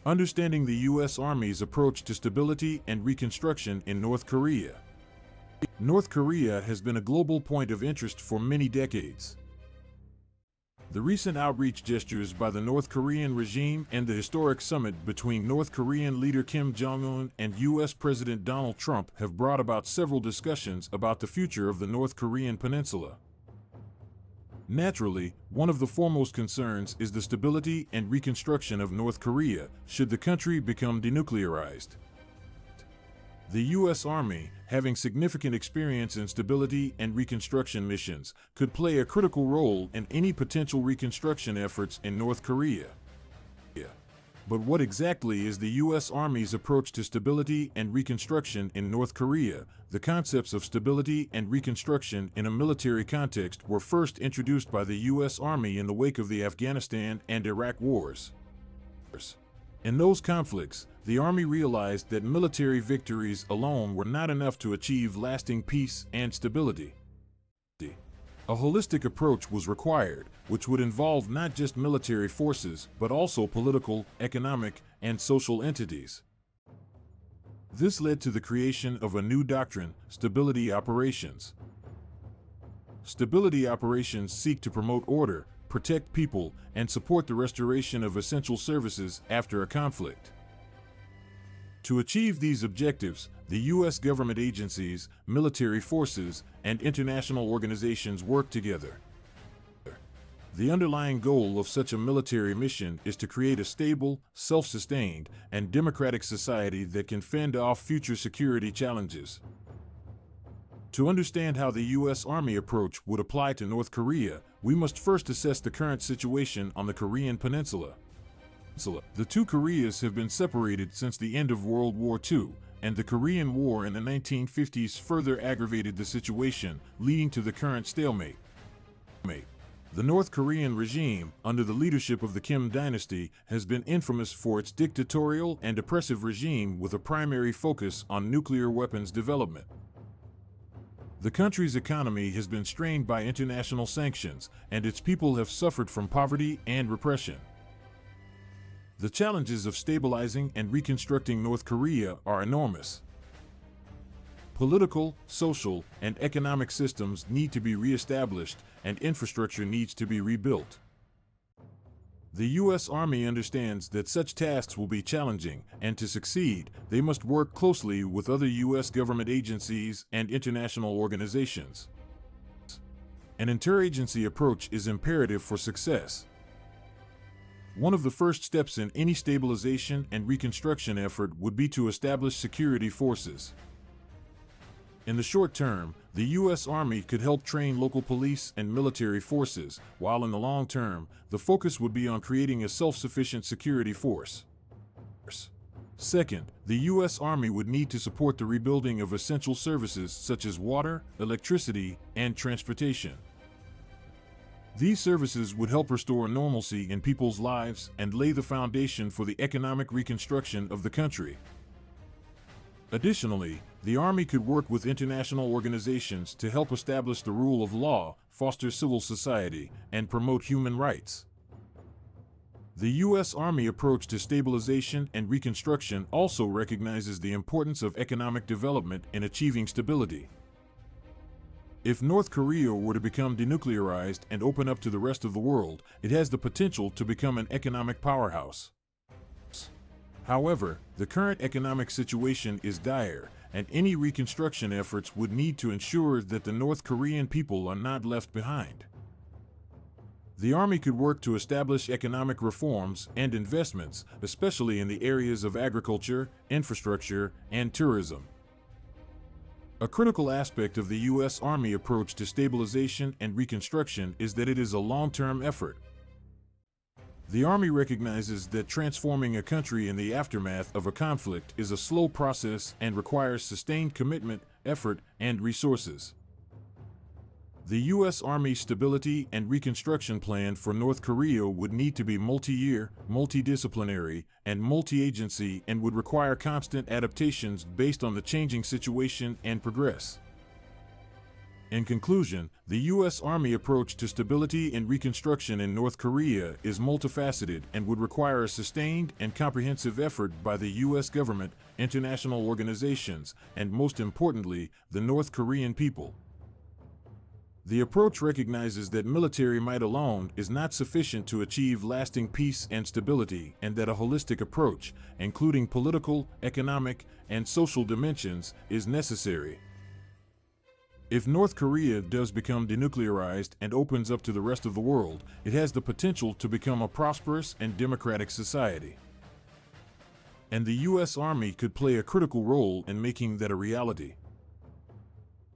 Understanding the U.S. Army's approach to stability and reconstruction in North Korea. North Korea has been a global point of interest for many decades. The recent outreach gestures by the North Korean regime and the historic summit between North Korean leader Kim Jong-Un and U.S. President Donald Trump have brought about several discussions about the future of the North Korean peninsula. Naturally, one of the foremost concerns is the stability and reconstruction of North Korea should the country become denuclearized. The U.S. Army, having significant experience in stability and reconstruction missions, could play a critical role in any potential reconstruction efforts in North Korea. But what exactly is the U.S. Army's approach to stability and reconstruction in North Korea? The concepts of stability and reconstruction in a military context were first introduced by the U.S. Army in the wake of the Afghanistan and Iraq wars. In those conflicts, the Army realized that military victories alone were not enough to achieve lasting peace and stability. A holistic approach was required, which would involve not just military forces, but also political, economic, and social entities. This led to the creation of a new doctrine, stability operations. Stability operations seek to promote order, protect people, and support the restoration of essential services after a conflict. To achieve these objectives, the U.S. government agencies, military forces, and international organizations work together. The underlying goal of such a military mission is to create a stable, self-sustained, and democratic society that can fend off future security challenges. To understand how the U.S. Army approach would apply to North Korea, we must first assess the current situation on the Korean Peninsula. The two Koreas have been separated since the end of World War II, and the Korean War in the 1950s further aggravated the situation, leading to the current stalemate. The North Korean regime, under the leadership of the Kim dynasty, has been infamous for its dictatorial and oppressive regime with a primary focus on nuclear weapons development. The country's economy has been strained by international sanctions, and its people have suffered from poverty and repression. The challenges of stabilizing and reconstructing North Korea are enormous. Political, social, and economic systems need to be reestablished, and infrastructure needs to be rebuilt. The U.S. Army understands that such tasks will be challenging, and to succeed, they must work closely with other U.S. government agencies and international organizations. An interagency approach is imperative for success. One of the first steps in any stabilization and reconstruction effort would be to establish security forces. In the short term, the U.S. Army could help train local police and military forces, while in the long term, the focus would be on creating a self-sufficient security force. Second, the U.S. Army would need to support the rebuilding of essential services such as water, electricity, and transportation. These services would help restore normalcy in people's lives and lay the foundation for the economic reconstruction of the country. Additionally, the Army could work with international organizations to help establish the rule of law, foster civil society, and promote human rights. The U.S. Army approach to stabilization and reconstruction also recognizes the importance of economic development in achieving stability. If North Korea were to become denuclearized and open up to the rest of the world, it has the potential to become an economic powerhouse. However, the current economic situation is dire, and any reconstruction efforts would need to ensure that the North Korean people are not left behind. The Army could work to establish economic reforms and investments, especially in the areas of agriculture, infrastructure, and tourism. A critical aspect of the U.S. Army approach to stabilization and reconstruction is that it is a long-term effort. The Army recognizes that transforming a country in the aftermath of a conflict is a slow process and requires sustained commitment, effort, and resources. The U.S. Army Stability and Reconstruction Plan for North Korea would need to be multi-year, multidisciplinary, and multi-agency, and would require constant adaptations based on the changing situation and progress. In conclusion, the U.S. Army approach to stability and reconstruction in North Korea is multifaceted and would require a sustained and comprehensive effort by the U.S. government, international organizations, and most importantly, the North Korean people. The approach recognizes that military might alone is not sufficient to achieve lasting peace and stability, and that a holistic approach, including political, economic, and social dimensions, is necessary. If North Korea does become denuclearized and opens up to the rest of the world, it has the potential to become a prosperous and democratic society. And the U.S. Army could play a critical role in making that a reality.